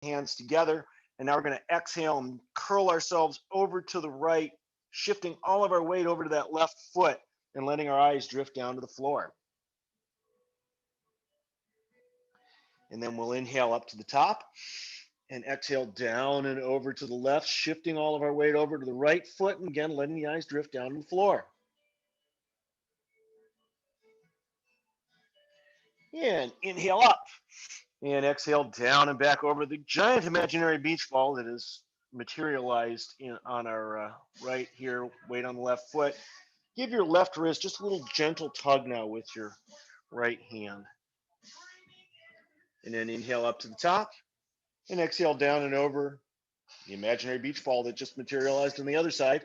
hands together. And now we're going to exhale and curl ourselves over to the right, shifting all of our weight over to that left foot and letting our eyes drift down to the floor. And then we'll inhale up to the top and exhale down and over to the left, shifting all of our weight over to the right foot. And again, letting the eyes drift down to the floor. And inhale up and exhale down and back over the giant imaginary beach ball that is materialized on our right here, weight on the left foot. Give your left wrist just a little gentle tug now with your right hand. And then inhale up to the top and exhale down and over the imaginary beach ball that just materialized on the other side.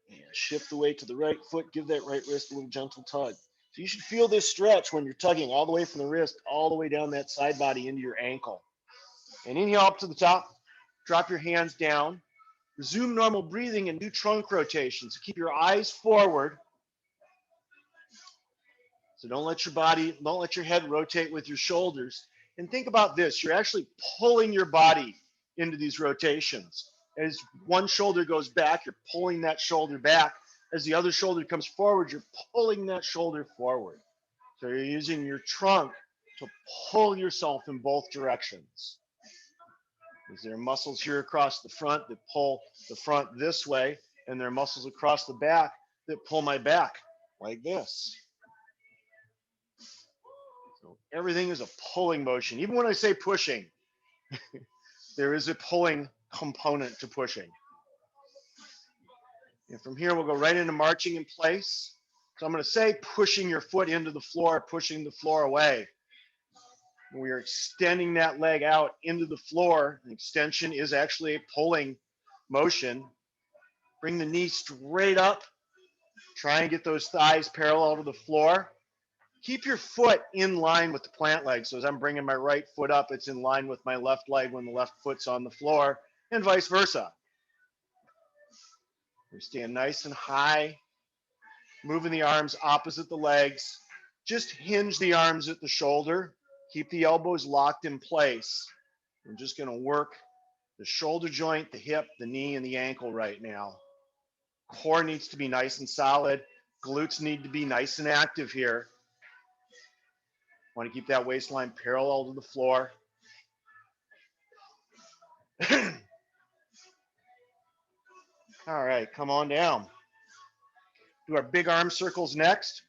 And shift the weight to the right foot, give that right wrist a little gentle tug. So you should feel this stretch when you're tugging all the way from the wrist, all the way down that side body into your ankle. And inhale up to the top, drop your hands down, resume normal breathing and do trunk rotations. So keep your eyes forward. So don't let your head rotate with your shoulders. And think about this, you're actually pulling your body into these rotations. As one shoulder goes back, you're pulling that shoulder back. As the other shoulder comes forward, you're pulling that shoulder forward. So you're using your trunk to pull yourself in both directions. There are muscles here across the front that pull the front this way, and there are muscles across the back that pull my back like this. So everything is a pulling motion. Even when I say pushing, there is a pulling component to pushing. And from here, we'll go right into marching in place. So I'm going to say pushing your foot into the floor, pushing the floor away. We are extending that leg out into the floor. An extension is actually a pulling motion. Bring the knee straight up. Try and get those thighs parallel to the floor. Keep your foot in line with the plant leg. So as I'm bringing my right foot up, it's in line with my left leg when the left foot's on the floor, and vice versa. We stand nice and high, moving the arms opposite the legs. Just hinge the arms at the shoulder. Keep the elbows locked in place. We're just going to work the shoulder joint, the hip, the knee, and the ankle right now. Core needs to be nice and solid. Glutes need to be nice and active here. Want to keep that waistline parallel to the floor. All right, come on down. Do our big arm circles next.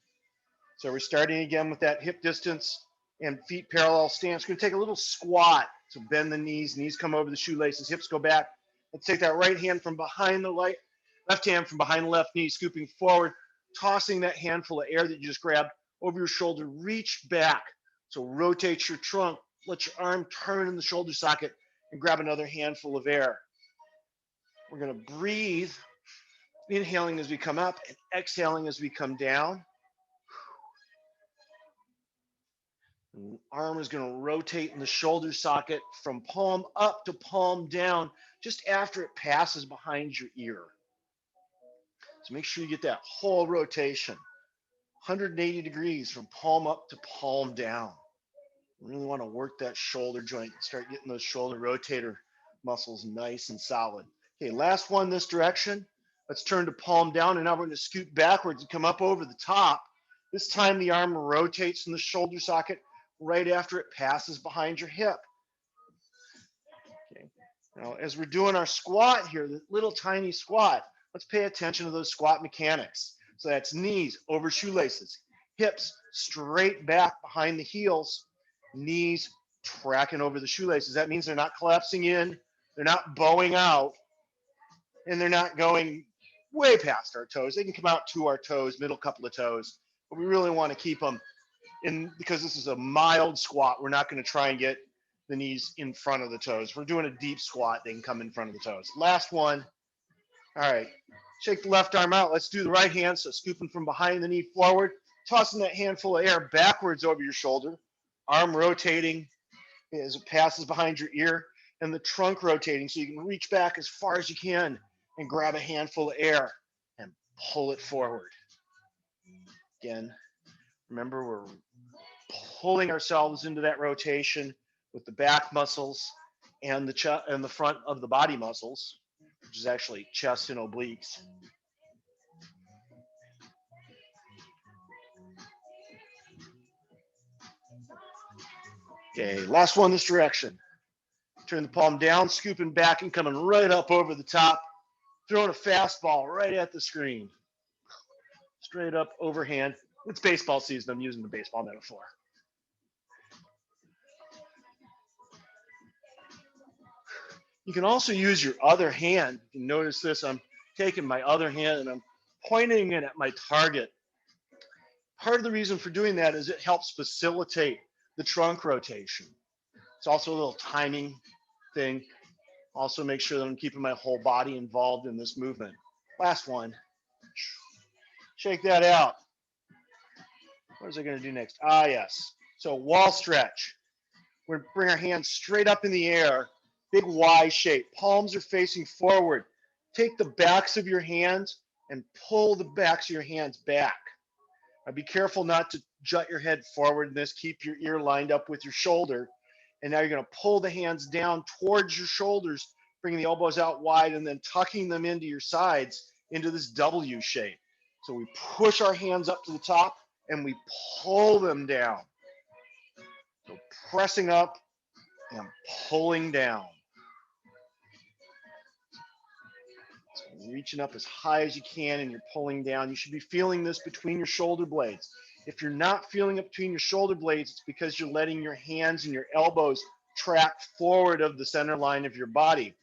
So we're starting again with that hip distance and feet parallel stance. We're going to take a little squat. So bend the knees come over the shoelaces, hips go back. Let's take that right hand from behind the left hand from behind the left knee, scooping forward, tossing that handful of air that you just grabbed over your shoulder. Reach back. So rotate your trunk. Let your arm turn in the shoulder socket and grab another handful of air. We're going to breathe, inhaling as we come up and exhaling as we come down. And the arm is going to rotate in the shoulder socket from palm up to palm down just after it passes behind your ear. So make sure you get that whole rotation, 180 degrees from palm up to palm down. You really want to work that shoulder joint and start getting those shoulder rotator muscles nice and solid. Okay, last one this direction. Let's turn to palm down, and now we're going to scoot backwards and come up over the top. This time the arm rotates in the shoulder socket right after it passes behind your hip. Okay. Now, as we're doing our squat here, the little tiny squat, let's pay attention to those squat mechanics. So that's knees over shoelaces, hips straight back behind the heels, knees tracking over the shoelaces. That means they're not collapsing in, they're not bowing out, and they're not going way past our toes. They can come out to our toes, middle couple of toes, but we really want to keep them in, because this is a mild squat. We're not going to try and get the knees in front of the toes. If we're doing a deep squat, they can come in front of the toes. Last one. All right, shake the left arm out. Let's do the right hand. So scooping from behind the knee forward, tossing that handful of air backwards over your shoulder, arm rotating as it passes behind your ear, and the trunk rotating so you can reach back as far as you can and grab a handful of air and pull it forward. Again, remember, we're pulling ourselves into that rotation. with the back muscles and the front of the body muscles, which is actually chest and obliques. Okay, last one this direction. Turn the palm down, scooping back and coming right up over the top, throwing a fastball right at the screen. Straight up overhand. It's baseball season. I'm using the baseball metaphor. You can also use your other hand. You can notice this. I'm taking my other hand and I'm pointing it at my target. Part of the reason for doing that is it helps facilitate the trunk rotation. It's also a little timing thing. Also make sure that I'm keeping my whole body involved in this movement. Last one. Shake that out. What is I going to do next? Ah, yes. So wall stretch. We're going to bring our hands straight up in the air. Big Y shape. Palms are facing forward. Take the backs of your hands and pull the backs of your hands back. Now be careful not to jut your head forward in this. Keep your ear lined up with your shoulder. And now you're going to pull the hands down towards your shoulders, bringing the elbows out wide and then tucking them into your sides into this W shape. So we push our hands up to the top and we pull them down. So pressing up and pulling down. So reaching up as high as you can and you're pulling down. You should be feeling this between your shoulder blades. If you're not feeling it between your shoulder blades, it's because you're letting your hands and your elbows track forward of the center line of your body.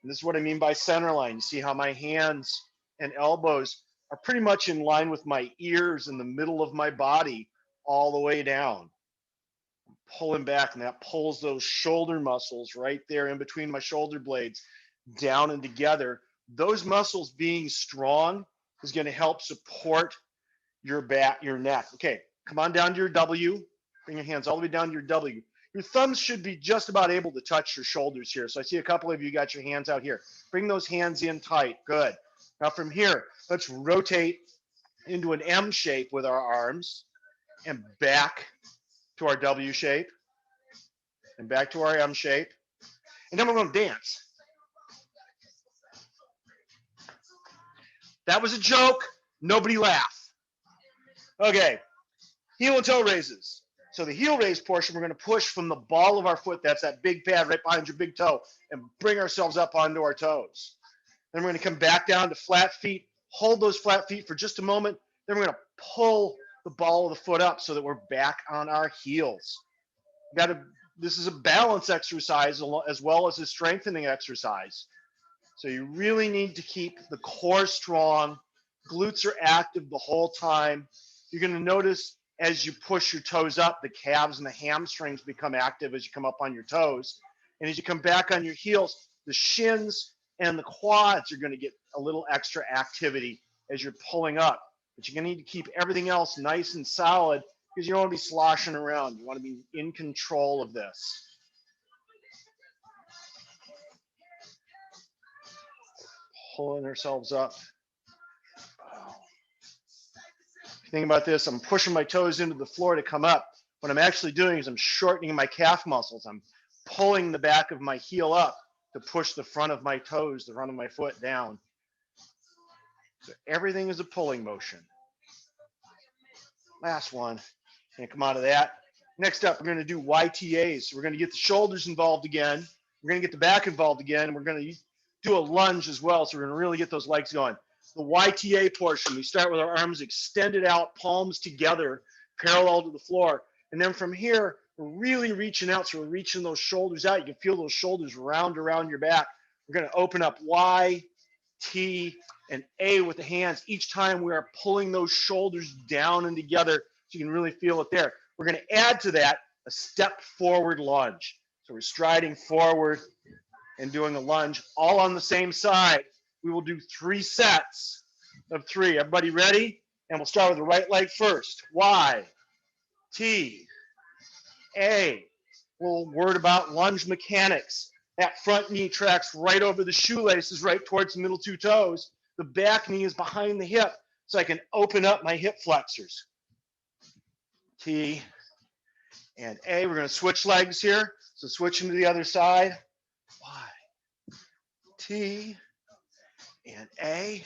And this is what I mean by center line. You see how my hands and elbows are pretty much in line with my ears in the middle of my body all the way down. I'm pulling back, and that pulls those shoulder muscles right there in between my shoulder blades down and together. Those muscles being strong is going to help support your back, your neck. Okay, come on down to your W. Bring your hands all the way down to your W. Your thumbs should be just about able to touch your shoulders here. So I see a couple of you got your hands out here. Bring those hands in tight. Good. Now from here, let's rotate into an M shape with our arms and back to our W shape and back to our M shape. And then we're going to dance. That was a joke. Nobody laugh. Okay, heel and toe raises. So the heel raise portion, we're going to push from the ball of our foot, that's that big pad right behind your big toe, and bring ourselves up onto our toes. Then we're going to come back down to flat feet, hold those flat feet for just a moment. Then we're going to pull the ball of the foot up so that we're back on our heels. This is a balance exercise as well as a strengthening exercise. So you really need to keep the core strong. Glutes are active the whole time. You're going to notice as you push your toes up, the calves and the hamstrings become active as you come up on your toes. And as you come back on your heels, the shins and the quads are going to get a little extra activity as you're pulling up. But you're going to need to keep everything else nice and solid because you don't want to be sloshing around. You want to be in control of this. Pulling ourselves up. Think about this, I'm pushing my toes into the floor to come up. What I'm actually doing is I'm shortening my calf muscles. I'm pulling the back of my heel up to push the front of my toes, the front of my foot down. So everything is a pulling motion. Last one, gonna come out of that. Next up, we're gonna do YTAs. So we're gonna get the shoulders involved again. We're gonna get the back involved again. We're gonna do a lunge as well. So we're gonna really get those legs going. The YTA portion, we start with our arms extended out, palms together, parallel to the floor. And then from here, we're really reaching out. So we're reaching those shoulders out. You can feel those shoulders round around your back. We're going to open up Y, T, and A with the hands. Each time we are pulling those shoulders down and together so you can really feel it there. We're going to add to that a step forward lunge. So we're striding forward and doing a lunge all on the same side. We will do 3 sets of 3. Everybody ready? And we'll start with the right leg first. Y, T, A. A little word about lunge mechanics. That front knee tracks right over the shoelaces, right towards the middle 2 toes. The back knee is behind the hip, so I can open up my hip flexors. T and A. We're going to switch legs here. So switching to the other side. Y, T, and A.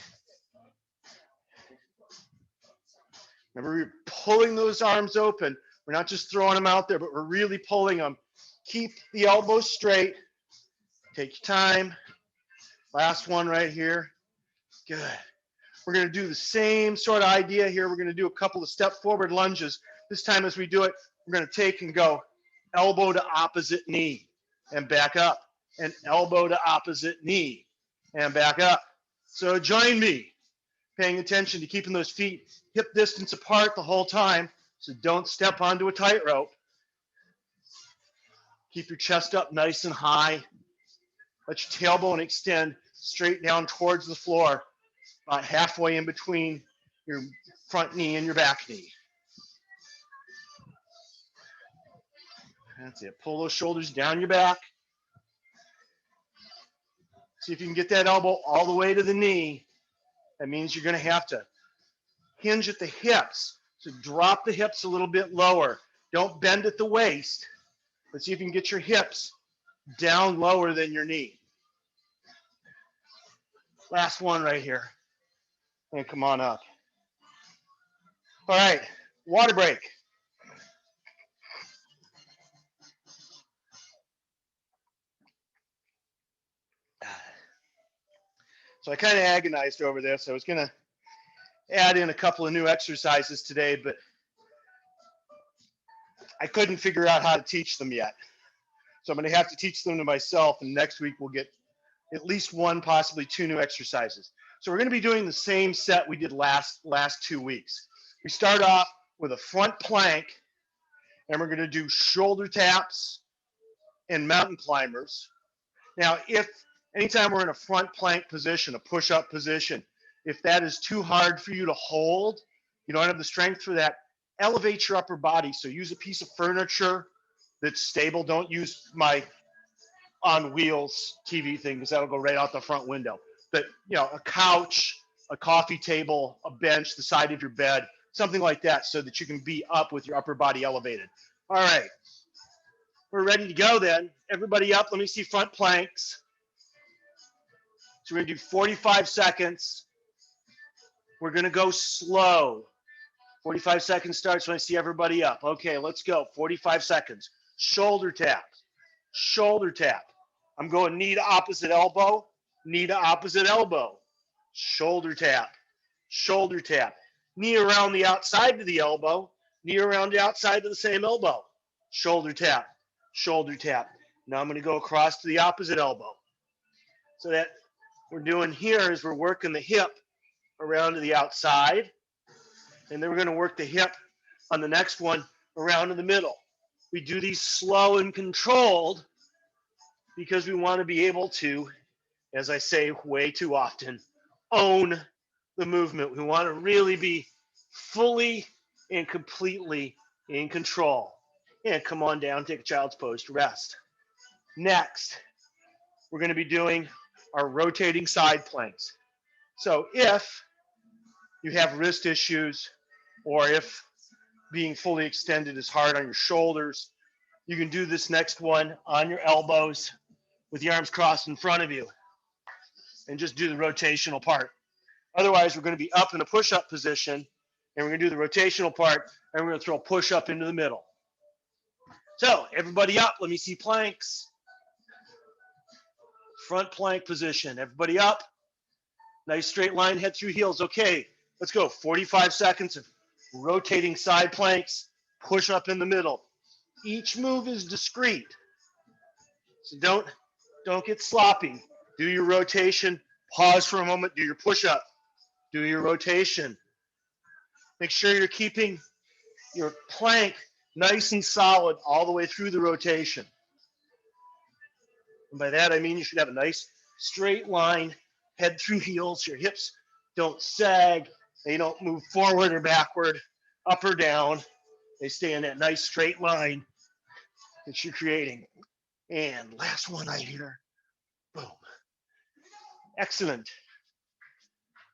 Remember, we're pulling those arms open. We're not just throwing them out there, but we're really pulling them. Keep the elbows straight. Take your time. Last one right here. Good. We're going to do the same sort of idea here. We're going to do a couple of step forward lunges. This time as we do it, we're going to take and go elbow to opposite knee and back up, and elbow to opposite knee and back up. So join me, paying attention to keeping those feet hip distance apart the whole time. So don't step onto a tightrope. Keep your chest up nice and high. Let your tailbone extend straight down towards the floor, about halfway in between your front knee and your back knee. That's it. Pull those shoulders down your back. See if you can get that elbow all the way to the knee. That means you're going to have to hinge at the hips. So drop the hips a little bit lower. Don't bend at the waist. Let's see if you can get your hips down lower than your knee. Last one right here. And come on up. All right, water break. So I kind of agonized over this. I was going to add in a couple of new exercises today, but I couldn't figure out how to teach them yet. So I'm going to have to teach them to myself, and next week we'll get at least one, possibly two new exercises. So we're going to be doing the same set we did last 2 weeks. We start off with a front plank, and we're going to do shoulder taps and mountain climbers. Now, if anytime we're in a front plank position, a push-up position, if that is too hard for you to hold, you don't have the strength for that, elevate your upper body. So use a piece of furniture that's stable. Don't use my on wheels TV thing, because that'll go right out the front window. But, you know, a couch, a coffee table, a bench, the side of your bed, something like that, so that you can be up with your upper body elevated. All right, we're ready to go then. Everybody up, let me see front planks. So we're gonna do 45 seconds. We're gonna go slow. 45 seconds starts when I see everybody up. Okay, let's go, 45 seconds. Shoulder tap, shoulder tap. I'm going knee to opposite elbow, knee to opposite elbow. Shoulder tap, shoulder tap. Knee around the outside of the elbow, knee around the outside of the same elbow. Shoulder tap, shoulder tap. Now I'm going to go across to the opposite elbow. So that we're doing here is we're working the hip around to the outside, and then we're going to work the hip on the next one around to the middle. We do these slow and controlled because we want to be able to, as I say way too often, own the movement. We want to really be fully and completely in control. And come on down, take a child's pose to rest. Next, we're going to be doing our rotating side planks. So if you have wrist issues, or if being fully extended is hard on your shoulders, you can do this next one on your elbows with the arms crossed in front of you and just do the rotational part. Otherwise, we're going to be up in a push-up position, and we're going to do the rotational part, and we're going to throw a push-up into the middle. So everybody up, let me see planks. Front plank position, everybody up. Nice straight line, head through heels. Okay, let's go. 45 seconds of rotating side planks, push up in the middle. Each move is discrete, so don't get sloppy. Do your rotation, pause for a moment, do your push-up, do your rotation. Make sure you're keeping your plank nice and solid all the way through the rotation. And by that, I mean you should have a nice straight line, head through heels. Your hips don't sag. They don't move forward or backward, up or down. They stay in that nice straight line that you're creating. And last one right here. Boom. Excellent.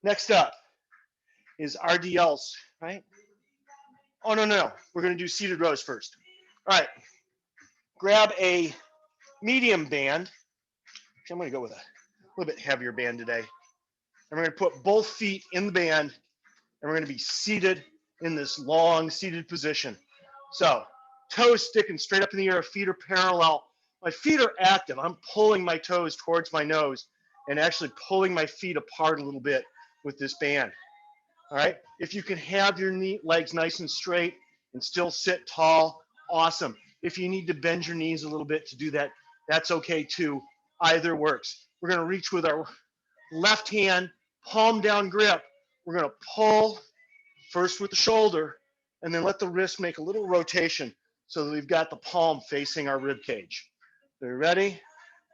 Next up is Rdls, right? Oh, no. We're going to do seated rows first. All right. Grab a medium band. Actually, I'm going to go with a little bit heavier band today. And we're going to put both feet in the band, and we're going to be seated in this long seated position. So toes sticking straight up in the air, feet are parallel. My feet are active. I'm pulling my toes towards my nose and actually pulling my feet apart a little bit with this band. All right. If you can have your legs nice and straight and still sit tall, awesome. If you need to bend your knees a little bit to do that, that's okay too. Either works. We're going to reach with our left hand, palm down grip. We're going to pull first with the shoulder and then let the wrist make a little rotation so that we've got the palm facing our rib cage. Are you ready?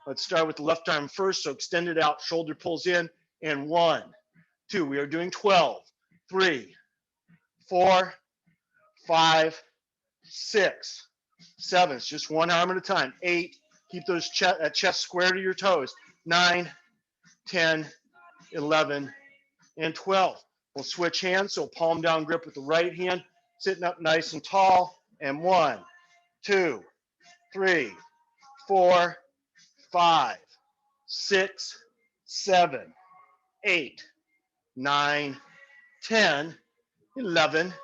Let's start with the left arm first. So extend it out, shoulder pulls in, and 1, 2. We are doing 12, 3, 4, 5, 6, 7. It's just one arm at a time. 8. Keep those chest square to your toes. 9, 10, 11, and 12. We'll switch hands. So palm down grip with the right hand, sitting up nice and tall. And 1, 2, 3, 4, 5, 6, 7, 8, 9, 10, 11,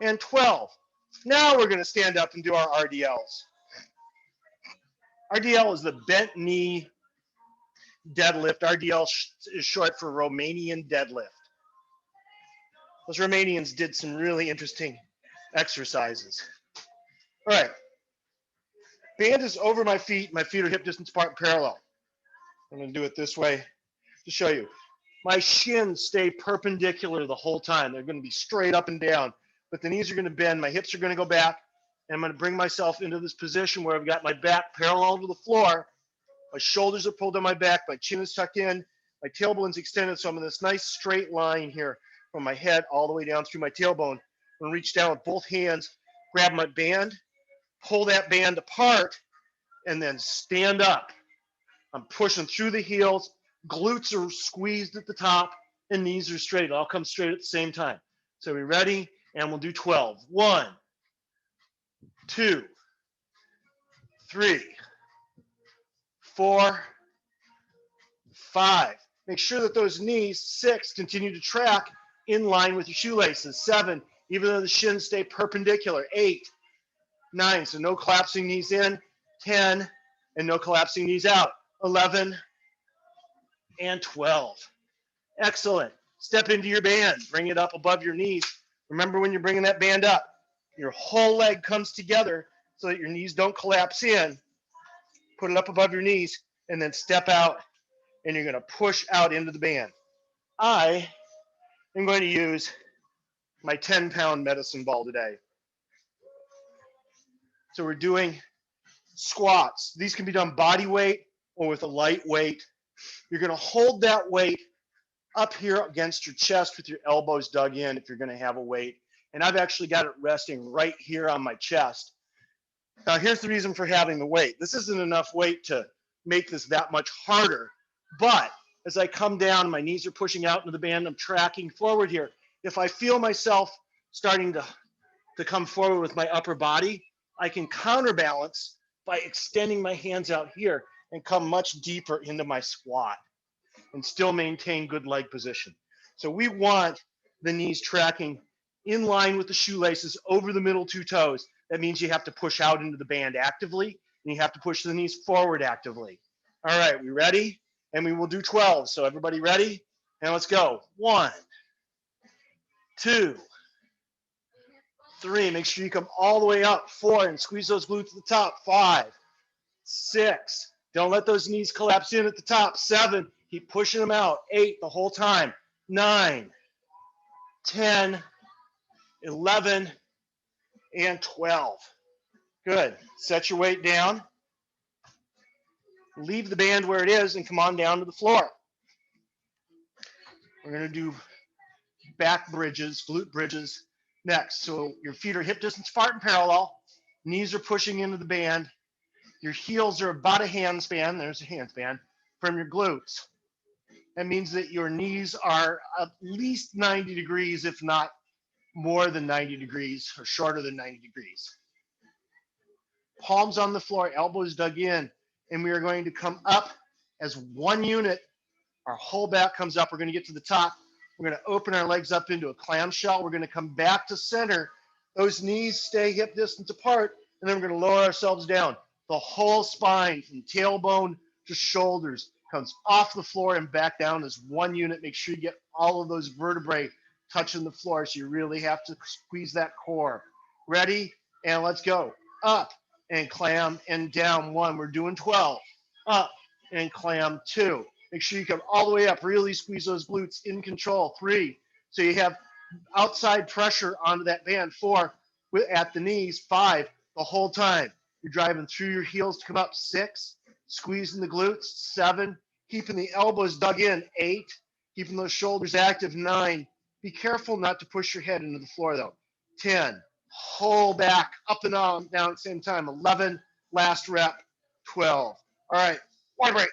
and 12. Now we're going to stand up and do our RDLs. RDL is the bent knee deadlift. RDL is short for Romanian deadlift. Those Romanians did some really interesting exercises. All right. Band is over my feet. My feet are hip distance apart, parallel. I'm going to do it this way to show you. My shins stay perpendicular the whole time. They're going to be straight up and down, but the knees are going to bend. My hips are going to go back, and I'm going to bring myself into this position where I've got my back parallel to the floor. My shoulders are pulled on my back. My chin is tucked in. My tailbone's extended, so I'm in this nice straight line here from my head all the way down through my tailbone. I'm going to reach down with both hands, grab my band, pull that band apart, and then stand up. I'm pushing through the heels. Glutes are squeezed at the top, and knees are straight. I'll come straight at the same time. So we ready? And we'll do 12. 1, 2, 3, 4, 5. Make sure that those knees, 6, continue to track in line with your shoelaces. 7, even though the shins stay perpendicular. 8, 9, so no collapsing knees in. 10, and no collapsing knees out. 11, and 12. Excellent. Step into your band. Bring it up above your knees. Remember, when you're bringing that band up, your whole leg comes together so that your knees don't collapse in. Put it up above your knees, and then step out, and you're going to push out into the band. I am going to use my 10-pound medicine ball today. So we're doing squats. These can be done body weight or with a light weight. You're going to hold that weight up here against your chest with your elbows dug in if you're going to have a weight. And I've actually got it resting right here on my chest. Now, here's the reason for having the weight. This isn't enough weight to make this that much harder. But as I come down, my knees are pushing out into the band. I'm tracking forward here. If I feel myself starting to come forward with my upper body, I can counterbalance by extending my hands out here and come much deeper into my squat and still maintain good leg position. So we want the knees tracking in line with the shoelaces over the middle 2 toes. That means you have to push out into the band actively, and you have to push the knees forward actively. All right, we ready? And we will do 12. So everybody ready? And let's go. 1, 2, 3. Make sure you come all the way up. 4, and squeeze those glutes to the top. 5, 6. Don't let those knees collapse in at the top. 7. Keep pushing them out. 8 the whole time. 9, 10, 11, and 12. Good. Set your weight down. Leave the band where it is and come on down to the floor. We're going to do back bridges, glute bridges next. So your feet are hip distance apart and parallel. Knees are pushing into the band. Your heels are about a handspan. There's a handspan from your glutes. That means that your knees are at least 90 degrees, if not more than 90 degrees or shorter than 90 degrees. Palms on the floor, elbows dug in, and we are going to come up as one unit. Our whole back comes up. We're going to get to the top. We're going to open our legs up into a clamshell. We're going to come back to center. Those knees stay hip distance apart, and then we're going to lower ourselves down. The whole spine from tailbone to shoulders comes off the floor and back down as one unit. Make sure you get all of those vertebrae touching the floor, so you really have to squeeze that core. Ready? And let's go. Up and clam and down. 1. We're doing 12. Up and clam. 2. Make sure you come all the way up. Really squeeze those glutes in control. 3. So you have outside pressure onto that band. 4. At the knees. 5. The whole time. You're driving through your heels to come up. 6. Squeezing the glutes. 7. Keeping the elbows dug in. 8. Keeping those shoulders active. 9. Be careful not to push your head into the floor though. 10. Hold back, up and down at the same time. 11. Last rep. 12. All right. Water break.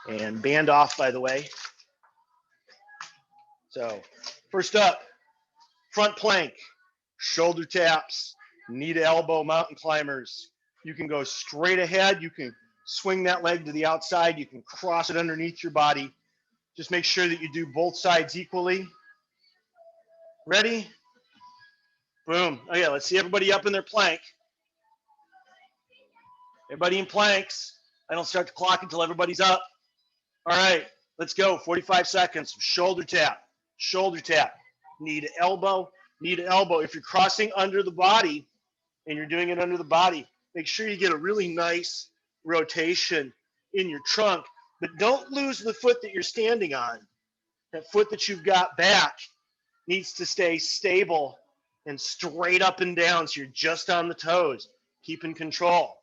And band off, by the way. So first up, front plank, shoulder taps, knee to elbow mountain climbers. You can go straight ahead. You can swing that leg to the outside. You can cross it underneath your body. Just make sure that you do both sides equally. Ready? Boom. Oh yeah, let's see everybody up in their plank. Everybody in planks. I don't start the clock until everybody's up. All right, let's go. 45 seconds. Shoulder tap, knee to elbow, knee to elbow. If you're crossing under the body and you're doing it under the body, make sure you get a really nice rotation in your trunk, but don't lose the foot that you're standing on. That foot that you've got back needs to stay stable and straight up and down so you're just on the toes. Keep in control.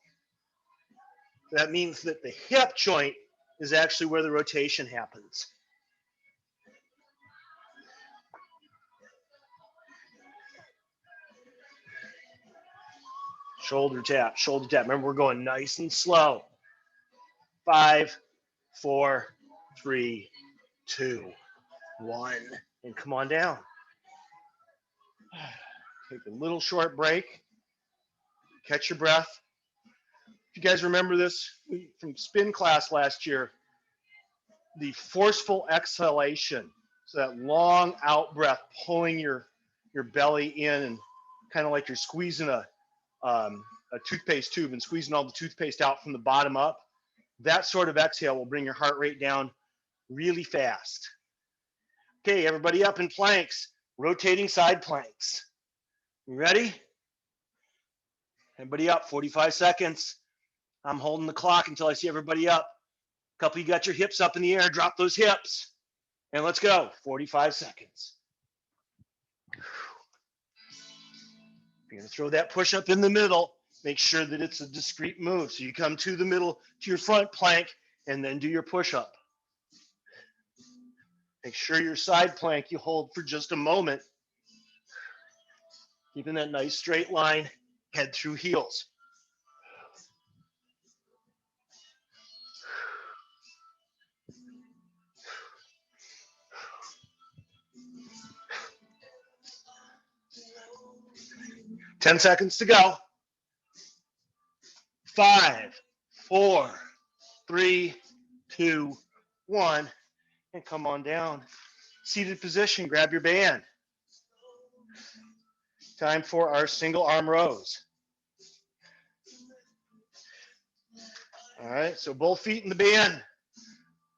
That means that the hip joint is actually where the rotation happens. Shoulder tap, shoulder tap. Remember, we're going nice and slow. 5, 4, 3, 2, 1, and come on down. Take a little short break. Catch your breath. If you guys remember this from spin class last year, the forceful exhalation, so that long out breath, pulling your belly in, and kind of like you're squeezing a toothpaste tube and squeezing all the toothpaste out from the bottom up. That sort of exhale will bring your heart rate down really fast. Okay, everybody up in planks, rotating side planks. You ready? Everybody up, 45 seconds. I'm holding the clock until I see everybody up. A couple of you got your hips up in the air, drop those hips. And let's go, 45 seconds. You're gonna throw that push up in the middle. Make sure that it's a discrete move. So you come to the middle, to your front plank, and then do your push up. Make sure your side plank you hold for just a moment. Keeping that nice straight line, head through heels. Ten seconds to go. 5, 4, 3, 2, 1, and come on down. Seated position, grab your band. Time for our single arm rows. All right, so both feet in the band.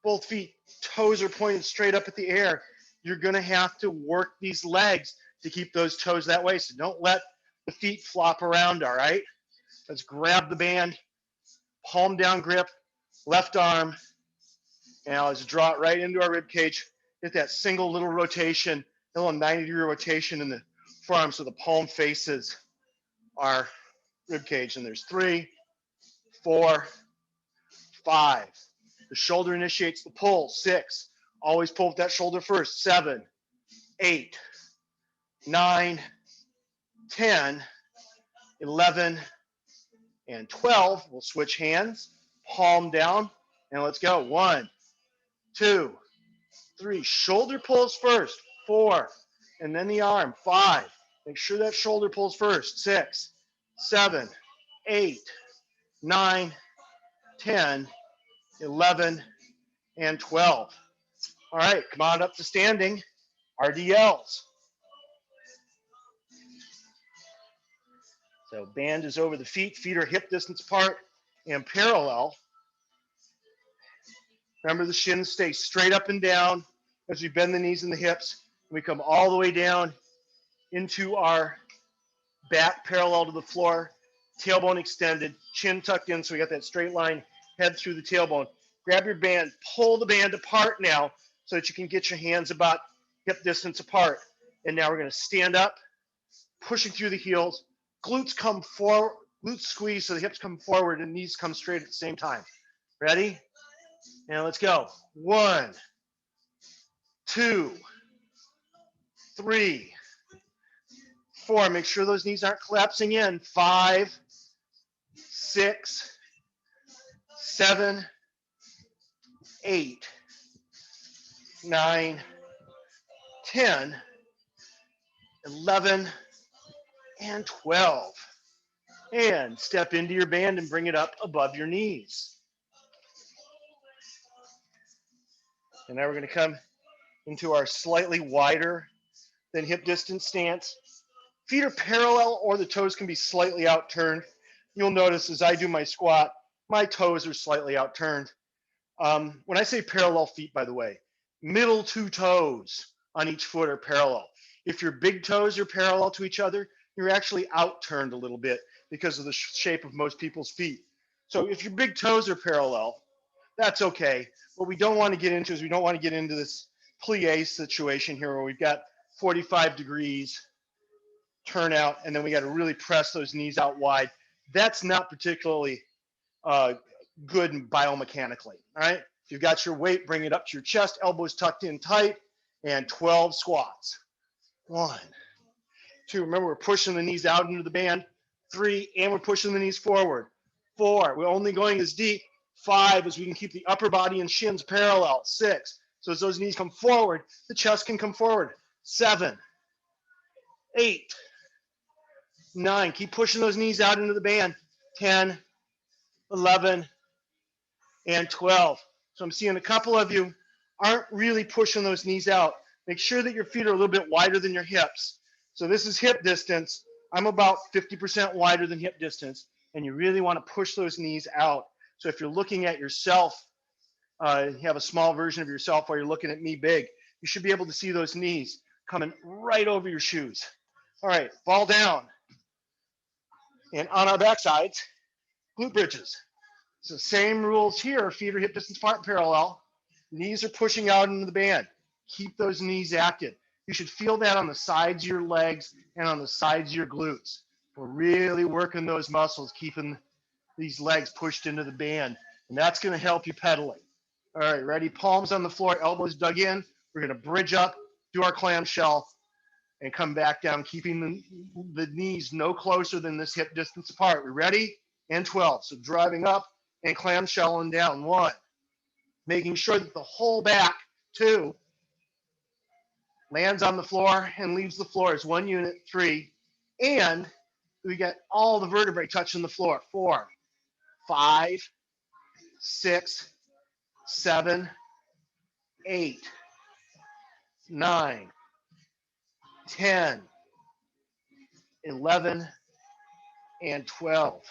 Both feet, toes are pointed straight up at the air. You're gonna have to work these legs to keep those toes that way. So don't let the feet flop around, all right? Let's grab the band, palm down grip, left arm. Now let's draw it right into our rib cage. Get that single little rotation, a little 90-degree rotation in the forearm so the palm faces our rib cage. And there's 3, 4, 5. The shoulder initiates the pull. 6. Always pull with that shoulder first. 7, 8, 9, 10, 11, and 12. We'll switch hands, palm down, and let's go. 1, 2, 3. Shoulder pulls first. 4. And then the arm. 5. Make sure that shoulder pulls first. 6, 7, 8, 9, 10, 11, and 12. All right, come on up to standing. Rdls. So band is over the feet. Feet are hip distance apart and parallel. Remember, the shins stay straight up and down as we bend the knees and the hips. We come all the way down into our back parallel to the floor, tailbone extended, chin tucked in, so we got that straight line, head through the tailbone. Grab your band, pull the band apart now so that you can get your hands about hip distance apart. And now we're going to stand up, pushing through the heels. Glutes come forward, glutes squeeze so the hips come forward and knees come straight at the same time. Ready? Now let's go. 1, 2, 3, 4. Make sure those knees aren't collapsing in. 5, 6, 7, 8, 9, 10, 11, and 12. And step into your band and bring it up above your knees. And now we're going to come into our slightly wider than hip distance stance. Feet are parallel or the toes can be slightly outturned. You'll notice as I do my squat, my toes are slightly outturned. When I say parallel feet, by the way, middle 2 toes on each foot are parallel. If your big toes are parallel to each other, you're actually outturned a little bit because of the shape of most people's feet. So if your big toes are parallel, that's okay. What we don't want to get into is we don't want to get into this plie situation here where we've got 45 degrees turnout and then we got to really press those knees out wide. That's not particularly good biomechanically. All right. If you've got your weight, bring it up to your chest, elbows tucked in tight, and 12 squats. 1, 2. Remember, we're pushing the knees out into the band. 3, and we're pushing the knees forward. 4, we're only going as deep. 5, as we can keep the upper body and shins parallel. 6, so as those knees come forward, the chest can come forward. 7, 8, 9. Keep pushing those knees out into the band. 10, 11, and 12. So I'm seeing a couple of you aren't really pushing those knees out. Make sure that your feet are a little bit wider than your hips. So this is hip distance. I'm about 50% wider than hip distance, and you really want to push those knees out. So if you're looking at yourself, you have a small version of yourself while you're looking at me big, you should be able to see those knees coming right over your shoes. All right, fall down. And on our backsides, glute bridges. So same rules here, feet are hip distance apart parallel. Knees are pushing out into the band. Keep those knees active. You should feel that on the sides of your legs and on the sides of your glutes. We're really working those muscles, keeping these legs pushed into the band. And that's going to help you pedaling. All right, ready? Palms on the floor, elbows dug in. We're going to bridge up, do our clamshell, and come back down, keeping the knees no closer than this hip distance apart. We ready? And 12. So driving up and clamshelling down. 1. Making sure that the whole back, 2, lands on the floor and leaves the floor as 1 unit. 3, and we get all the vertebrae touching the floor. 4, 5, 6, 7, 8, 9, 10, 11, and 12.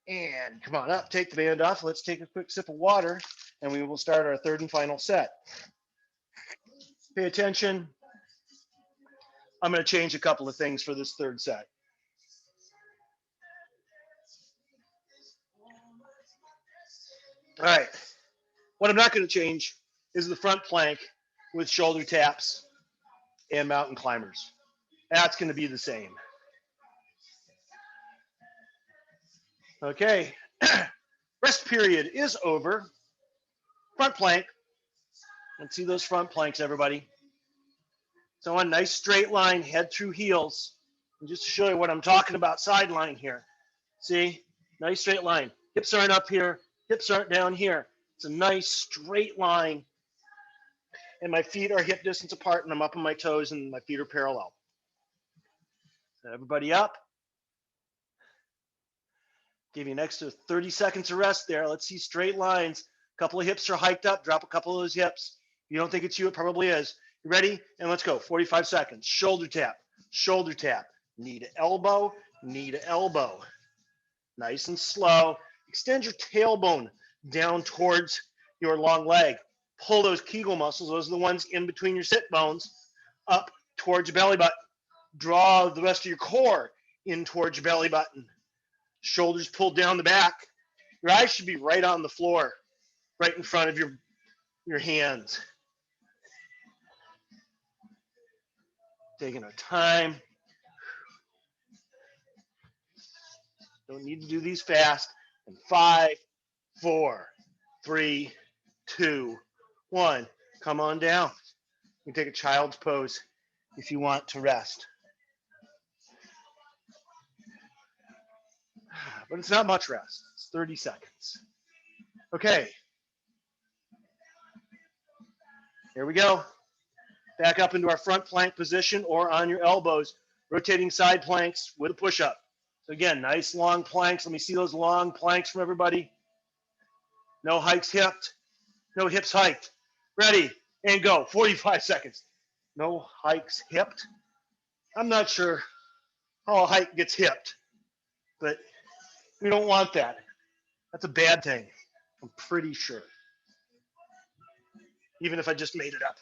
And come on up, take the band off. Let's take a quick sip of water, and we will start our 3rd and final set. Pay attention. I'm going to change a couple of things for this 3rd set. All right. What I'm not going to change is the front plank with shoulder taps and mountain climbers. That's going to be the same. Okay. Rest period is over. Front plank. Let's see those front planks, everybody. So a nice straight line, head through heels. And just to show you what I'm talking about, sideline here. See? Nice straight line. Hips aren't up here. Hips aren't down here. It's a nice straight line. and my feet are hip distance apart, and I'm up on my toes, and my feet are parallel. So everybody up. Give you an extra 30 seconds of rest there. Let's see straight lines. A couple of hips are hiked up. Drop a couple of those hips. If you don't think it's you, it probably is. You ready? And let's go. 45 seconds. Shoulder tap, knee to elbow, knee to elbow. Nice and slow. Extend your tailbone down towards your long leg. Pull those Kegel muscles, those are the ones in between your sit bones, up towards your belly button. Draw the rest of your core in towards your belly button. Shoulders pulled down the back. Your eyes should be right on the floor, right in front of your hands. Taking our time. Don't need to do these fast. And 5, 4, 3, 2, 1. Come on down. You can take a child's pose if you want to rest. But it's not much rest. It's 30 seconds. Okay. Here we go. Back up into our front plank position or on your elbows, rotating side planks with a push-up. So again, nice long planks. Let me see those long planks from everybody. No hikes hipped, no hips hiked. Ready, and go. 45 seconds. No hikes hipped. I'm not sure how a hike gets hipped, but we don't want that. That's a bad thing, I'm pretty sure. Even if I just made it up.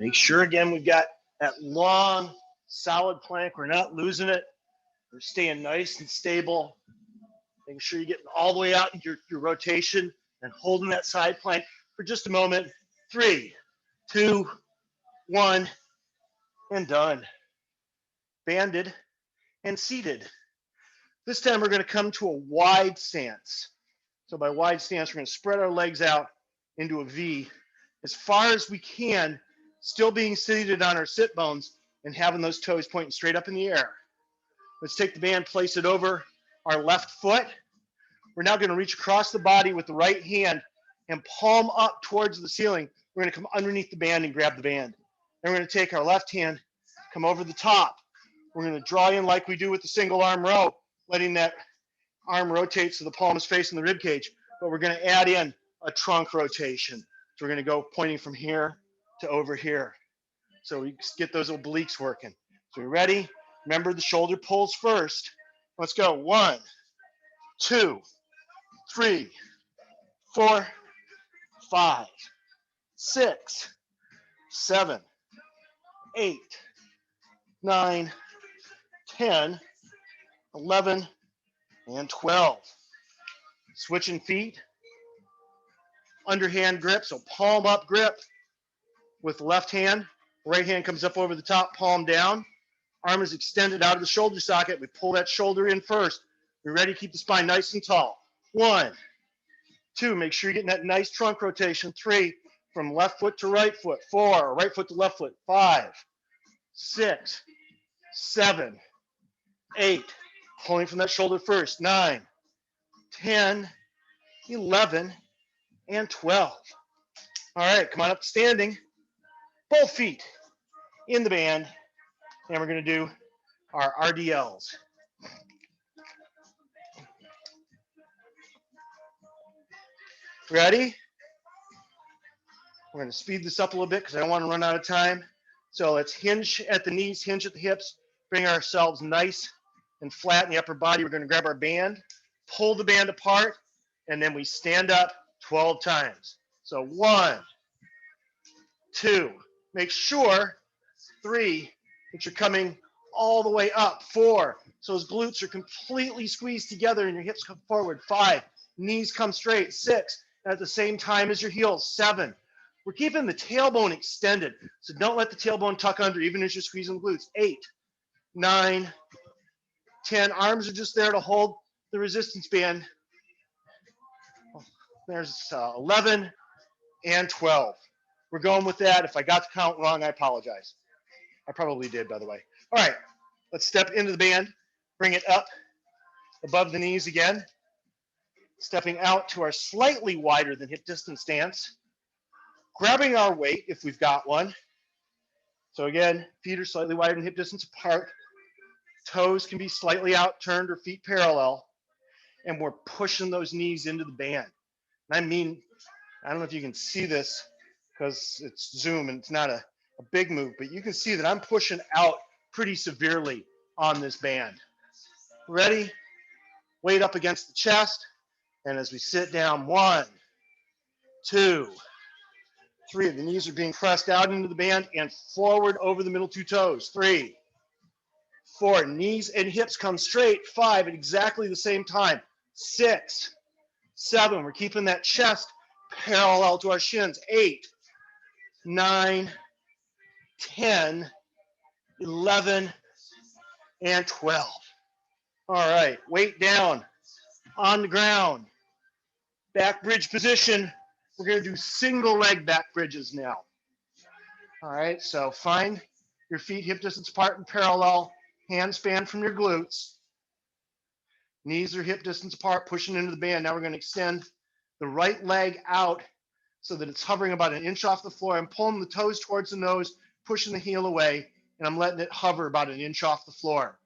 Make sure, again, we've got that long, solid plank. We're not losing it. We're staying nice and stable. Making sure you're getting all the way out in your rotation and holding that side plank for just a moment. 3, 2, 1, and done. Banded and seated. This time we're going to come to a wide stance. So by wide stance, we're going to spread our legs out into a V as far as we can, still being seated on our sit bones and having those toes pointing straight up in the air. Let's take the band, place it over our left foot. We're now going to reach across the body with the right hand and palm up towards the ceiling. We're going to come underneath the band and grab the band. Then we're going to take our left hand, come over the top. We're going to draw in like we do with the single arm row, letting that arm rotate so the palm is facing the rib cage. But we're going to add in a trunk rotation. So we're going to go pointing from here to over here. So we get those obliques working. So we ready? Remember, the shoulder pulls first. Let's go. 1, 2, 3, 4, 5, 6, 7, 8, 9, 10, 11, and 12. Switching feet. Underhand grip, so palm up grip with left hand. Right hand comes up over the top, palm down. Arm is extended out of the shoulder socket. We pull that shoulder in first. We're ready to keep the spine nice and tall. 1, 2, make sure you're getting that nice trunk rotation. 3, from left foot to right foot. 4, right foot to left foot. 5, 6, 7, 8, pulling from that shoulder first. 9, 10, 11, and 12. All right, come on up to standing. Both feet in the band, and we're going to do our Rdls. Ready? We're going to speed this up a little bit because I don't want to run out of time. So let's hinge at the knees, hinge at the hips, bring ourselves nice and flat in the upper body. We're going to grab our band, pull the band apart, and then we stand up 12 times. So 1, 2, make sure. 3, that you're coming all the way up. 4, so those glutes are completely squeezed together and your hips come forward. 5, knees come straight. 6, at the same time as your heels. 7, we're keeping the tailbone extended, so don't let the tailbone tuck under even as you're squeezing the glutes. 8, 9, 10, arms are just there to hold the resistance band. There's 11 and 12. we're going with that. If I got the count wrong, I apologize. I probably did, by the way. All right, let's step into the band, bring it up above the knees again, stepping out to our slightly wider than hip distance stance, grabbing our weight if we've got one. So again, feet are slightly wider than hip distance apart, toes can be slightly out turned or feet parallel, and we're pushing those knees into the band. And I mean, I don't know if you can see this because it's Zoom and it's not a big move, but you can see that I'm pushing out pretty severely on this band. Ready? Weight up against the chest. And as we sit down, 1, 2, 3. The knees are being pressed out into the band and forward over the middle 2 toes. 3, 4. Knees and hips come straight. 5 at exactly the same time. 6, 7. We're keeping that chest parallel to our shins. 8, 9, 10, 11, and 12. All right, weight down on the ground. Back bridge position. We're going to do single leg back bridges now. All right, so find your feet hip distance apart and parallel. Hands span from your glutes. Knees are hip distance apart, pushing into the band. Now we're going to extend the right leg out so that it's hovering about an inch off the floor. I'm pulling the toes towards the nose, pushing the heel away, and I'm letting it hover about an inch off the floor.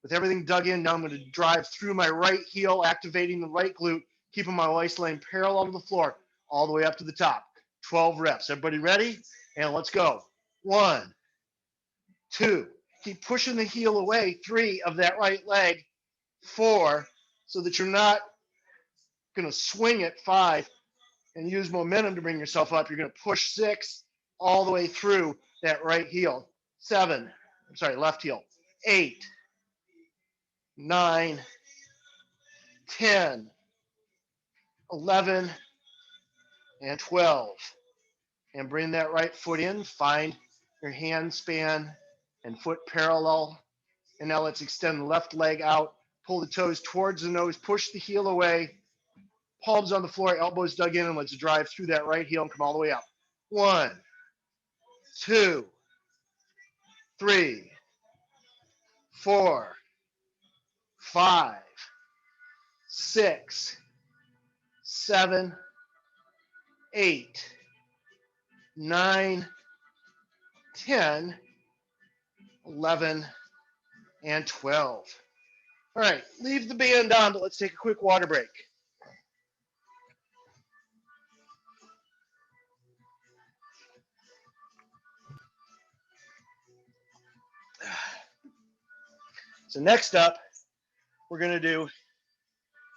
With everything dug in, now I'm going to drive through my right heel, activating the right glute, keeping my waist line parallel to the floor, all the way up to the top. 12 reps. Everybody ready? And let's go. 1, 2. Keep pushing the heel away. 3 of that right leg. 4, so that you're not going to swing it. 5, and use momentum to bring yourself up. You're going to push 6 all the way through that right heel. 7, I'm sorry, left heel. 8, 9, 10, 11, and 12. And bring that right foot in. Find your hand span and foot parallel. And now let's extend the left leg out. Pull the toes towards the nose. Push the heel away. Palms on the floor, elbows dug in, and let's drive through that right heel and come all the way up. 1, 2, 3, 4, 5, 6, 7, 8, 9, 10, 11, and 12. All right, leave the band on, but let's take a quick water break. So next up, we're going to do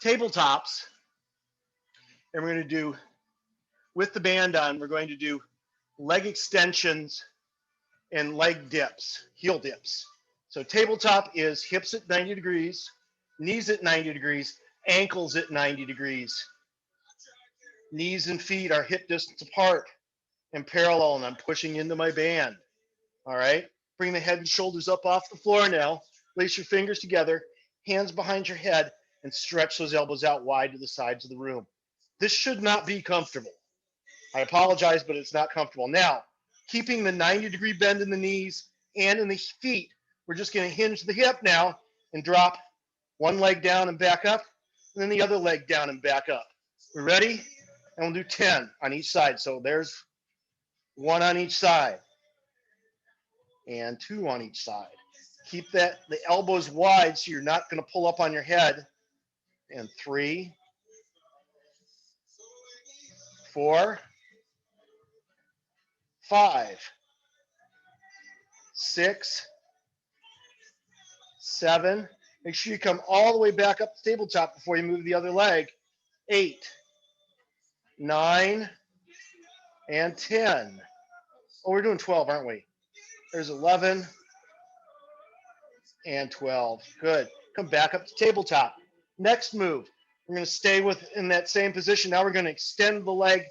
tabletops, and we're going to do, with the band on, we're going to do leg extensions and leg dips, heel dips. So tabletop is hips at 90 degrees, knees at 90 degrees, ankles at 90 degrees. Knees and feet are hip distance apart and parallel, and I'm pushing into my band. All right, bring the head and shoulders up off the floor now. Place your fingers together, hands behind your head, and stretch those elbows out wide to the sides of the room. This should not be comfortable. I apologize, but it's not comfortable. Now, keeping the 90-degree bend in the knees and in the feet, we're just going to hinge the hip now and drop one leg down and back up, and then the other leg down and back up. We ready? And we'll do 10 on each side. So there's 1 on each side and 2 on each side. Keep the elbows wide so you're not going to pull up on your head. And 3, 4, 5, 6, 7. Make sure you come all the way back up the tabletop before you move the other leg. 8, 9, and 10. Oh, we're doing 12, aren't we? There's 11 and 12. Good. Come back up to tabletop. Next move. We're going to stay in that same position. Now we're going to extend the leg.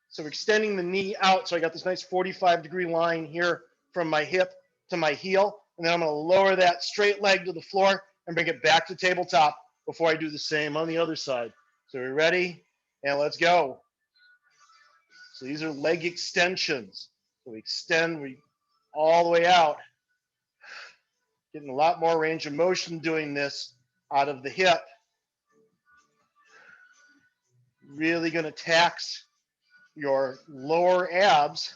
So we're extending the knee out. So I got this nice 45-degree line here from my hip to my heel. And then I'm going to lower that straight leg to the floor and bring it back to tabletop before I do the same on the other side. So we're ready? And let's go. So these are leg extensions. So we extend all the way out, getting a lot more range of motion doing this out of the hip. Really going to tax your lower abs.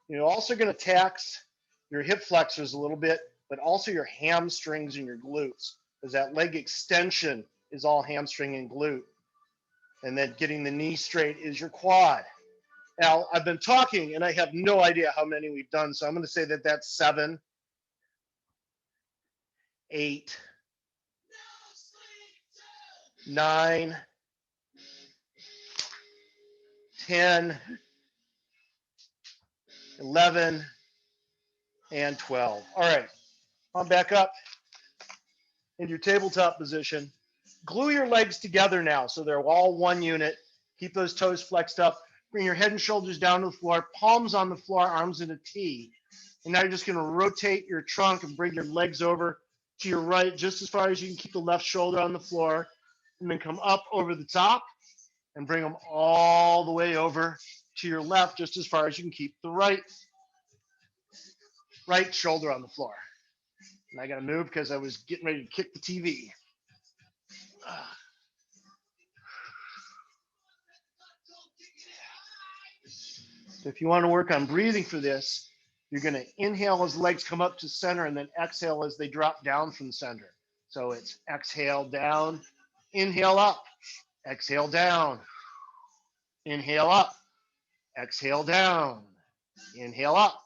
You're also going to tax your hip flexors a little bit, but also your hamstrings and your glutes, because that leg extension is all hamstring and glute. And then getting the knee straight is your quad. Now, I've been talking, and I have no idea how many we've done, so I'm going to say that that's 7, 8, 9, 10, 11, and 12. All right, I'm back up in your tabletop position. Glue your legs together now so they're all one unit. Keep those toes flexed up. Bring your head and shoulders down to the floor, palms on the floor, arms in a T. And now you're just going to rotate your trunk and bring your legs over to your right just as far as you can keep the left shoulder on the floor. And then come up over the top and bring them all the way over to your left just as far as you can keep the right shoulder on the floor. And I got to move because I was getting ready to kick the TV. So if you want to work on breathing for this, you're going to inhale as the legs come up to center and then exhale as they drop down from the center. So it's exhale down, inhale up, exhale down, inhale up, exhale down, inhale up,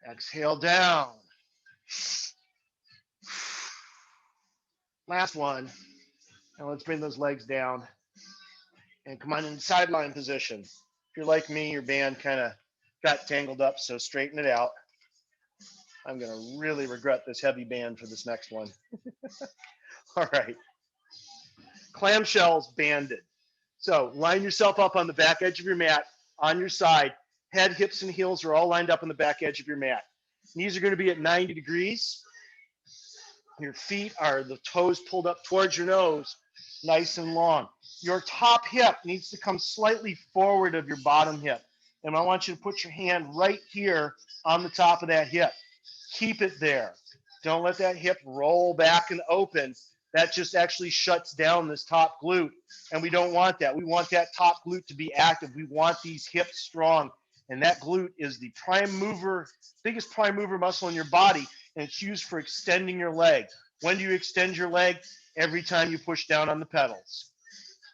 exhale down. Last one. Now let's bring those legs down and come on in sideline position. If you're like me, your band kind of got tangled up, so straighten it out. I'm going to really regret this heavy band for this next one. All right. Clam shells banded. So line yourself up on the back edge of your mat on your side. Head, hips, and heels are all lined up on the back edge of your mat. Knees are going to be at 90 degrees. Your feet are the toes pulled up towards your nose, nice and long. Your top hip needs to come slightly forward of your bottom hip. And I want you to put your hand right here on the top of that hip. Keep it there. Don't let that hip roll back and open. That just actually shuts down this top glute. And we don't want that. We want that top glute to be active. We want these hips strong. And that glute is the prime mover, biggest prime mover muscle in your body. And it's used for extending your leg. When do you extend your leg? Every time you push down on the pedals.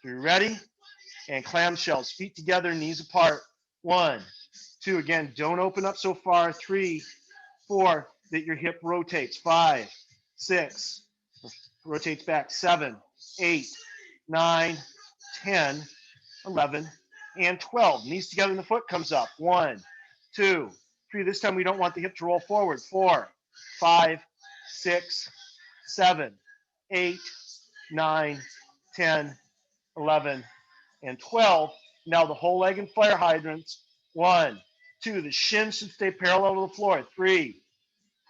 Are you ready? And clam shells, feet together, knees apart. 1, 2, again, don't open up so far. 3, 4, that your hip rotates. 5, 6, rotates back. 7, 8, 9, 10, 11, and 12. Knees together and the foot comes up. 1, 2, 3. This time we don't want the hip to roll forward. 4, 5, 6, 7, 8, 9, 10, 11, and 12. Now the whole leg in fire hydrants. 1, 2. The shin should stay parallel to the floor. 3,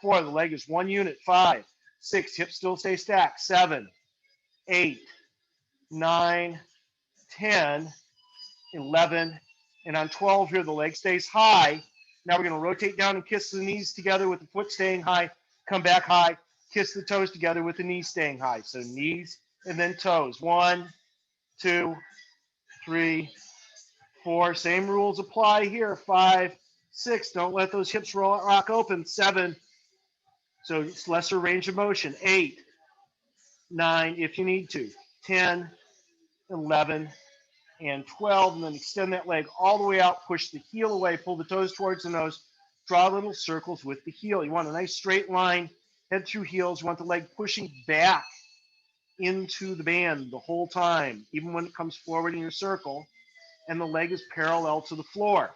4. The leg is one unit. 5, 6. Hips still stay stacked. 7, 8, 9, 10, 11, and on 12 here, the leg stays high. Now we're going to rotate down and kiss the knees together with the foot staying high. Come back high. Kiss the toes together with the knees staying high. So knees and then toes. 1, 2, 3, 4. Same rules apply here. 5, 6. Don't let those hips rock open. 7. So it's lesser range of motion. 8, 9 if you need to. 10, 11, and 12. And then extend that leg all the way out. Push the heel away. Pull the toes towards the nose. Draw little circles with the heel. You want a nice straight line. Head through heels. You want the leg pushing back into the band the whole time, even when it comes forward in your circle, and the leg is parallel to the floor.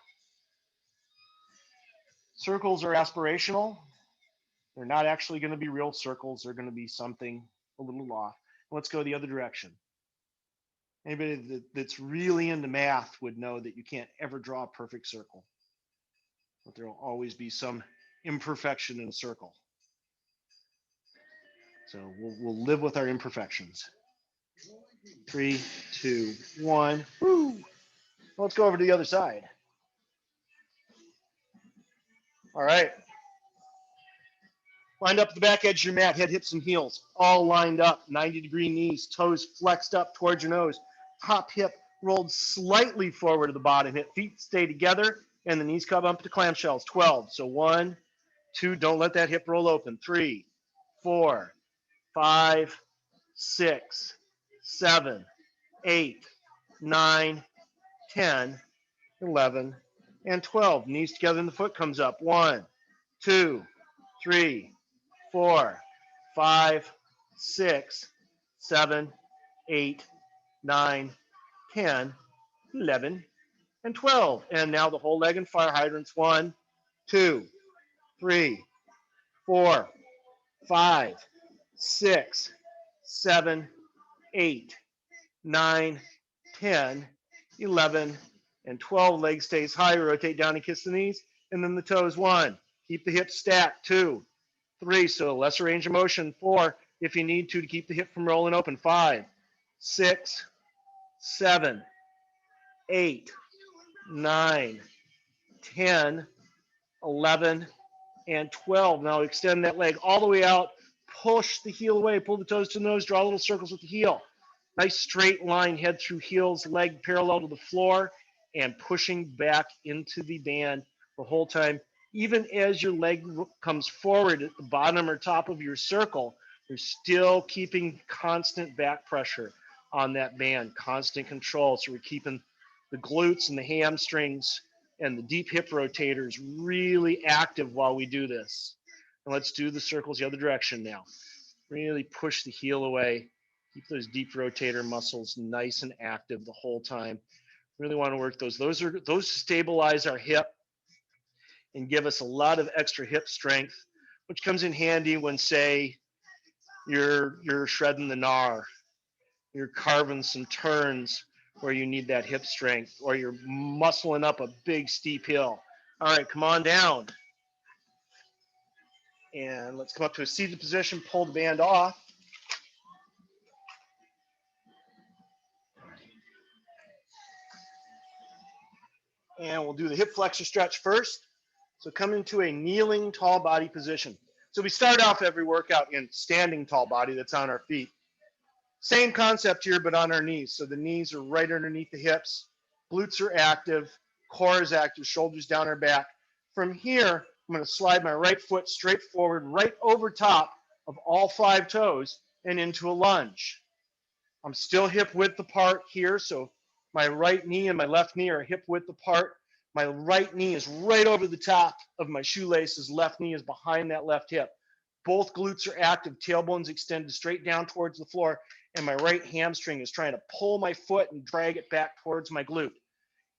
Circles are aspirational. They're not actually going to be real circles. They're going to be something a little off. Let's go the other direction. Anybody that's really into math would know that you can't ever draw a perfect circle, but there will always be some imperfection in a circle. So we'll live with our imperfections. 3, 2, 1. Woo! Let's go over to the other side. All right. Lined up at the back edge of your mat, head, hips, and heels, all lined up, 90-degree knees, toes flexed up towards your nose, top hip rolled slightly forward to the bottom hip, feet stay together, and the knees come up to clam shells, 12. So 1, 2, don't let that hip roll open, 3, 4, 5, 6, 7, 8, 9, 10, 11, and 12. Knees together and the foot comes up, 1, 2, 3, 4, 5, 6, 7, 8, 9, 10, 11, and 12. And now the whole leg and fire hydrants. 1, 2, 3, 4, 5, 6, 7, 8, 9, 10, 11, and 12. Leg stays high. Rotate down and kiss the knees. And then the toes. 1. Keep the hips stacked. 2, 3, so lesser range of motion. 4, if you need to keep the hip from rolling open. 5, 6, 7, 8, 9, 10, 11, and 12. Now extend that leg all the way out. Push the heel away. Pull the toes to the nose. Draw little circles with the heel. Nice straight line, head through heels, leg parallel to the floor, and pushing back into the band the whole time. Even as your leg comes forward at the bottom or top of your circle, you're still keeping constant back pressure on that band, constant control. So we're keeping the glutes and the hamstrings and the deep hip rotators really active while we do this. And let's do the circles the other direction now. Really push the heel away. Keep those deep rotator muscles nice and active the whole time. Really want to work those. Those stabilize our hip and give us a lot of extra hip strength, which comes in handy when, say, you're shredding the gnar, you're carving some turns where you need that hip strength, or you're muscling up a big steep hill. All right, come on down. And let's come up to a seated position, pull the band off. And we'll do the hip flexor stretch first. So come into a kneeling tall body position. So we start off every workout in standing tall body that's on our feet. Same concept here, but on our knees. So the knees are right underneath the hips. Glutes are active. Core is active. Shoulders down our back. From here, I'm going to slide my right foot straight forward, right over top of all 5 toes and into a lunge. I'm still hip width apart here. So my right knee and my left knee are hip width apart. My right knee is right over the top of my shoelaces. Left knee is behind that left hip. Both glutes are active. Tailbone's extended straight down towards the floor. And my right hamstring is trying to pull my foot and drag it back towards my glute.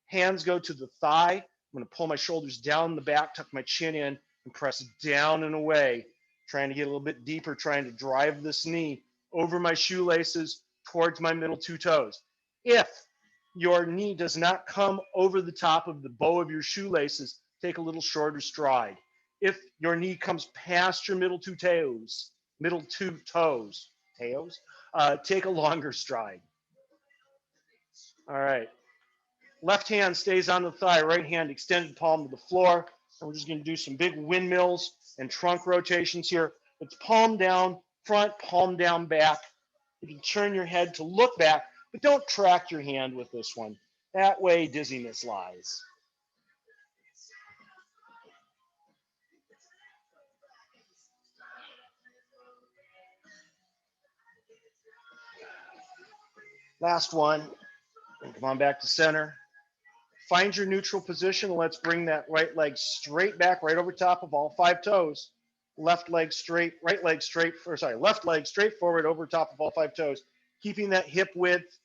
Hands go to the thigh. I'm going to pull my shoulders down the back, tuck my chin in, and press down and away, trying to get a little bit deeper, trying to drive this knee over my shoelaces towards my middle 2 toes. If your knee does not come over the top of the bow of your shoelaces, take a little shorter stride. If your knee comes past your middle 2 toes, take a longer stride. All right. Left hand stays on the thigh, right hand extended palm to the floor. And we're just going to do some big windmills and trunk rotations here. It's palm down, front, palm down, back. You can turn your head to look back, but don't track your hand with this one. That way, dizziness lies. Last one. Come on back to center. Find your neutral position. Let's bring that right leg straight back, right over top of all 5 toes. Left leg straight, right leg straight, left leg straight forward over top of all 5 toes. Keeping that hip width,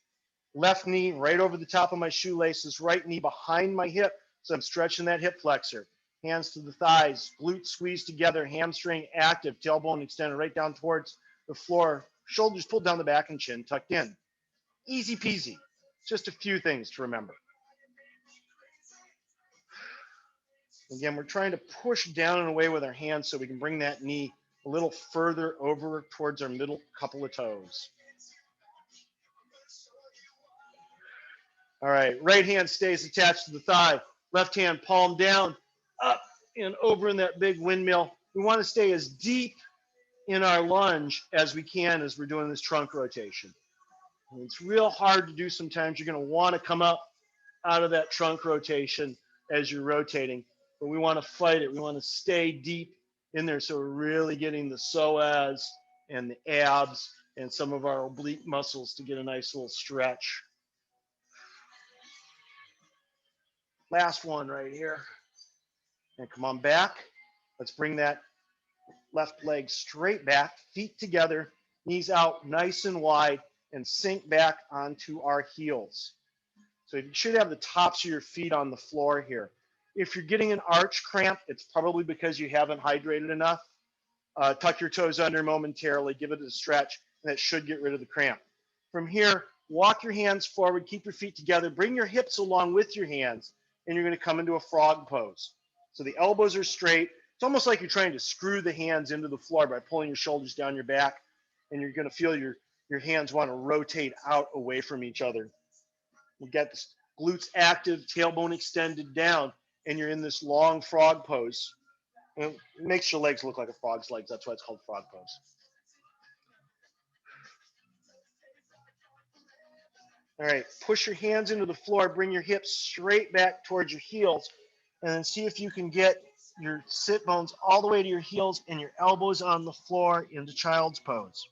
left knee right over the top of my shoelaces, right knee behind my hip. So I'm stretching that hip flexor. Hands to the thighs, glutes squeezed together, hamstring active, tailbone extended right down towards the floor. Shoulders pulled down the back and chin tucked in. Easy peasy. Just a few things to remember. Again, we're trying to push down and away with our hands so we can bring that knee a little further over towards our middle couple of toes. All right, right hand stays attached to the thigh. Left hand palm down, up and over in that big windmill. We want to stay as deep in our lunge as we can as we're doing this trunk rotation. And it's real hard to do sometimes. You're going to want to come up out of that trunk rotation as you're rotating, but we want to fight it. We want to stay deep in there so we're really getting the psoas and the abs and some of our oblique muscles to get a nice little stretch. Last one right here. And come on back. Let's bring that left leg straight back, feet together, knees out nice and wide, and sink back onto our heels. So you should have the tops of your feet on the floor here. If you're getting an arch cramp, it's probably because you haven't hydrated enough. Tuck your toes under momentarily, give it a stretch, and that should get rid of the cramp. From here, walk your hands forward, keep your feet together, bring your hips along with your hands, and you're going to come into a frog pose. So the elbows are straight. It's almost like you're trying to screw the hands into the floor by pulling your shoulders down your back, and you're going to feel your hands want to rotate out away from each other. You got the glutes active, tailbone extended down, and you're in this long frog pose. And it makes your legs look like a frog's legs. That's why it's called frog pose. All right, push your hands into the floor, bring your hips straight back towards your heels, and then see if you can get your sit bones all the way to your heels and your elbows on the floor into child's pose.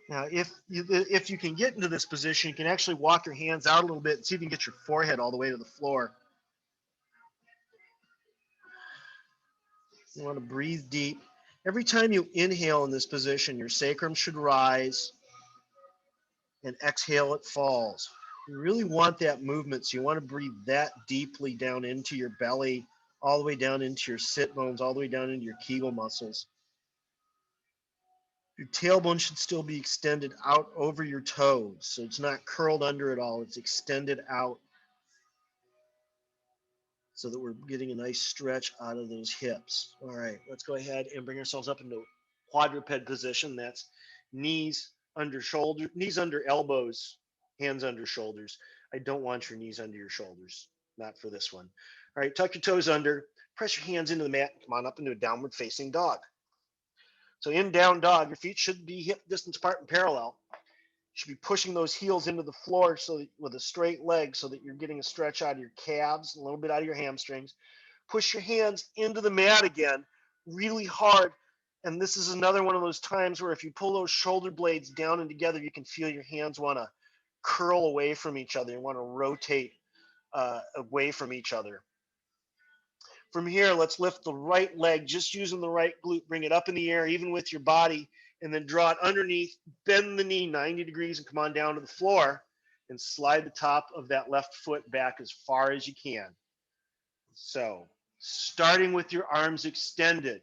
Now, if you can get into this position, you can actually walk your hands out a little bit and see if you can get your forehead all the way to the floor. You want to breathe deep. Every time you inhale in this position, your sacrum should rise, and exhale, it falls. You really want that movement, so you want to breathe that deeply down into your belly, all the way down into your sit bones, all the way down into your Kegel muscles. Your tailbone should still be extended out over your toes, so it's not curled under at all. It's extended out so that we're getting a nice stretch out of those hips. All right, let's go ahead and bring ourselves up into quadruped position. That's knees under shoulder, knees under elbows, hands under shoulders. I don't want your knees under your shoulders, not for this one. All right, tuck your toes under, press your hands into the mat, come on up into a downward facing dog. So in down dog, your feet should be hip distance apart and parallel. You should be pushing those heels into the floor so that, with a straight leg, so that you're getting a stretch out of your calves, a little bit out of your hamstrings. Push your hands into the mat again, really hard. And this is another one of those times where if you pull those shoulder blades down and together, you can feel your hands want to curl away from each other. You want to rotate away from each other. From here, let's lift the right leg, just using the right glute. Bring it up in the air, even with your body, and then draw it underneath. Bend the knee 90 degrees and come on down to the floor and slide the top of that left foot back as far as you can. So, starting with your arms extended.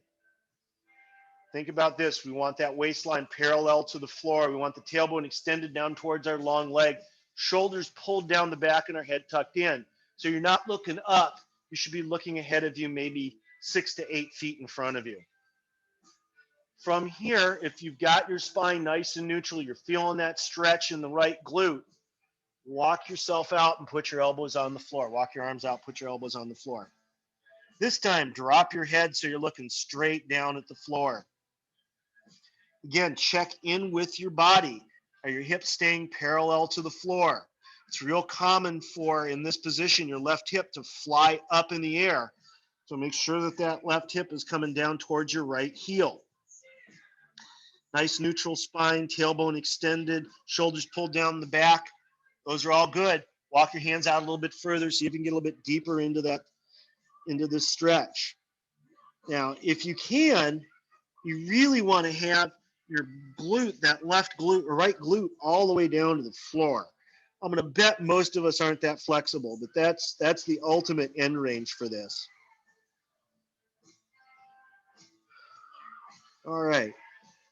Think about this. We want that waistline parallel to the floor. We want the tailbone extended down towards our long leg. Shoulders pulled down the back and our head tucked in. So you're not looking up. You should be looking ahead of you, maybe 6 to 8 feet in front of you. From here, if you've got your spine nice and neutral, you're feeling that stretch in the right glute, walk yourself out and put your elbows on the floor. Walk your arms out, put your elbows on the floor. This time, drop your head so you're looking straight down at the floor. Again, check in with your body. Are your hips staying parallel to the floor? It's real common for, in this position, your left hip to fly up in the air. So make sure that that left hip is coming down towards your right heel. Nice neutral spine, tailbone extended, shoulders pulled down the back. Those are all good. Walk your hands out a little bit further, see if you can get a little bit deeper into this stretch. Now, if you can, you really want to have your glute, that left glute or right glute, all the way down to the floor. I'm going to bet most of us aren't that flexible, but that's the ultimate end range for this. All right.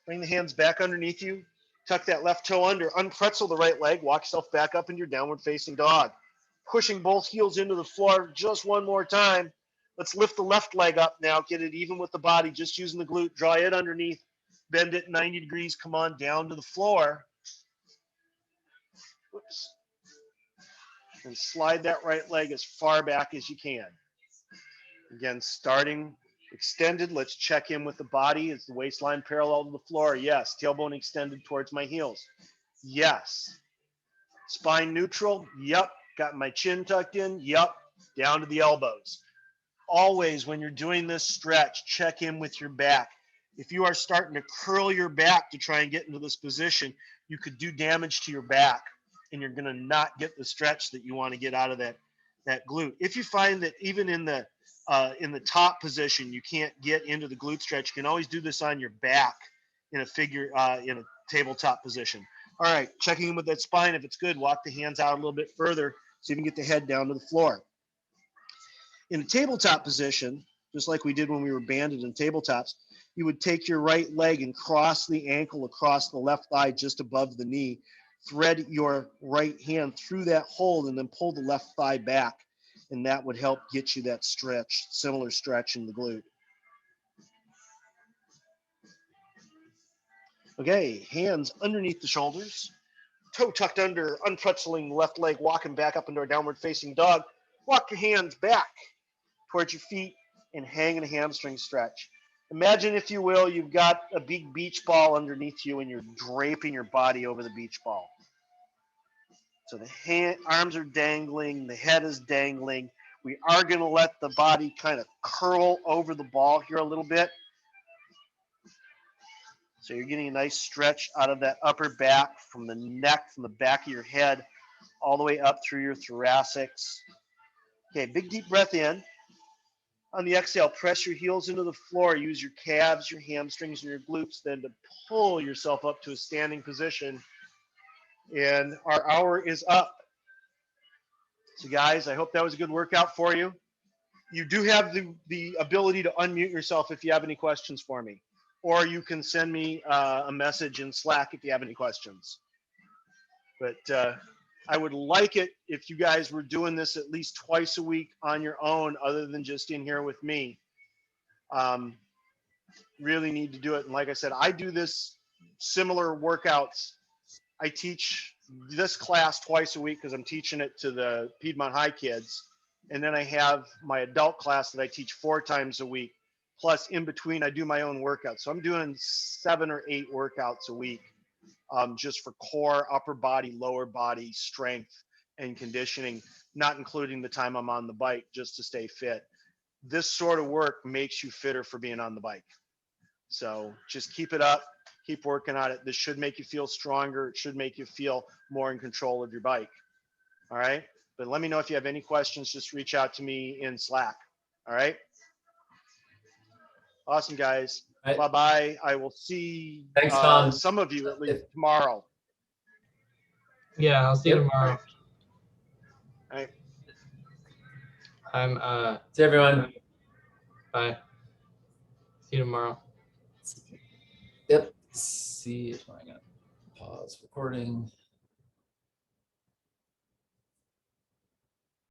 Bring the hands back underneath you. Tuck that left toe under. Unpretzel the right leg. Walk yourself back up into your downward facing dog. Pushing both heels into the floor just one more time. Let's lift the left leg up now. Get it even with the body, just using the glute. Draw it underneath. Bend it 90 degrees. Come on down to the floor. Whoops. and slide that right leg as far back as you can. Again, starting extended. Let's check in with the body. Is the waistline parallel to the floor? Yes. Tailbone extended towards my heels? Yes. Spine neutral? Yep. Got my chin tucked in? Yep. Down to the elbows. Always, when you're doing this stretch, check in with your back. If you are starting to curl your back to try and get into this position, you could do damage to your back, and you're going to not get the stretch that you want to get out of that glute. If you find that even in the top position you can't get into the glute stretch, you can always do this on your back in a tabletop position. All right, checking in with that spine. If it's good, walk the hands out a little bit further so you can get the head down to the floor. In a tabletop position, just like we did when we were banded in tabletops, you would take your right leg and cross the ankle across the left thigh just above the knee, thread your right hand through that hold, and then pull the left thigh back, and that would help get you that stretch, similar stretch in the glute. Okay, hands underneath the shoulders, toe tucked under, unpretzeling the left leg, walking back up into a downward facing dog. Walk your hands back towards your feet and hang in a hamstring stretch. Imagine, if you will, you've got a big beach ball underneath you and you're draping your body over the beach ball. So the arms are dangling, the head is dangling. We are going to let the body kind of curl over the ball here a little bit. So you're getting a nice stretch out of that upper back, from the neck, from the back of your head, all the way up through your thoracics. Okay, big deep breath in. On the exhale, press your heels into the floor. Use your calves, your hamstrings, and your glutes then to pull yourself up to a standing position. And our hour is up. So guys, I hope that was a good workout for you. You do have the ability to unmute yourself if you have any questions for me. Or you can send me a message in Slack if you have any questions. But I would like it if you guys were doing this at least twice a week on your own, other than just in here with me. Really need to do it. And like I said, I do this similar workouts. I teach this class twice a week because I'm teaching it to the Piedmont High kids. And then I have my adult class that I teach 4 times a week. Plus, in between, I do my own workouts. So I'm doing 7 or 8 workouts a week, just for core, upper body, lower body strength and conditioning, not including the time I'm on the bike just to stay fit. This sort of work makes you fitter for being on the bike. So just keep it up, keep working on it. This should make you feel stronger. It should make you feel more in control of your bike. All right. But let me know if you have any questions. Just reach out to me in Slack. All right. Awesome, guys. Right. Bye-bye. I will see some of you at least tomorrow. Yeah, I'll see you tomorrow. All right. See everyone. Bye. See you tomorrow. Yep. See if I got pause recording.